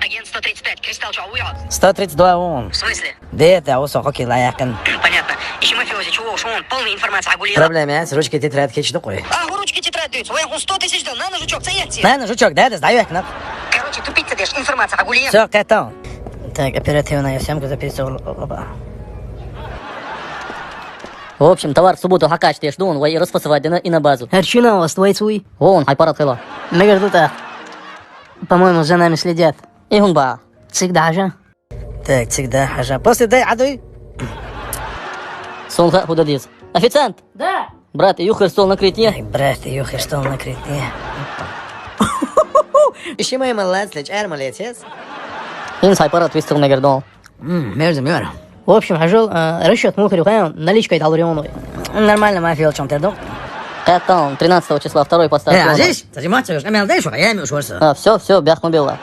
Агент 135, Кристалл, что, уйдет? 132 он. В смысле? Да это, высокий лаякин. Понятно. Ищи мафиози, чего уж он, полная информация о гуле. Проблема есть, ручки тетрадки что такое? А, ручки тетрадь дают. Он 100 тысяч дал. На, жучок, заедьте. На, жучок, да, сдаю их, Короче, тупить ты даешь, информация о гуле. Все, готов. Так, оперативная съемка записывал. В общем, товар в субботу хакачтеш дун, вай распасывать и на базу. Арчина у вас твой свой? Вон, хайпарат хила. Наверное, по-моему, за нами следят. И гунба. Всегда же. Так, всегда же. После дай адуй. Сонха худадис. Официант! Да. Брат, юхер стол накрыть не? Ай, брат, юхи, что он накрыт, не? Ищи мои молодцы, армалетец. Ин хайпарат вистер нагердол. Между мёр. В общем, хожу, расчет мухарю хаям, наличкой талурионой. Нормально, мафия, чем ты дал? Катан, 13 числа, второй поставь. А здесь? Заниматься, я имел дальше, я имел шорса. А, все, бях мобила.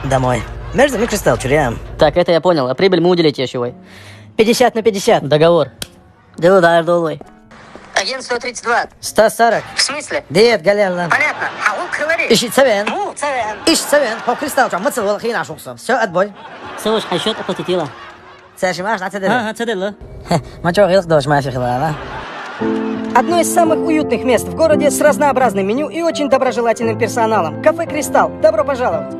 Домой. Между мной кристалл, чурям. Так, это я понял, а прибыль мы уделить ещё. 50 на 50. Договор. Да удар долой. Агент 132. 140. В смысле? Диет галерла. Понятно. А он говорит. Ищи цавен. Ну, царен. Ищи цавен. По кристалл, чем мы целовал хина шукса. Все, отбой. Слушай, а счет оплатила? Саши, маш, на цедели. Ага, цедела. Мачо, хилк дождь, мафия хилала. Одно из самых уютных мест в городе с разнообразным меню и очень доброжелательным персоналом. Кафе «Кристалл». Добро пожаловать!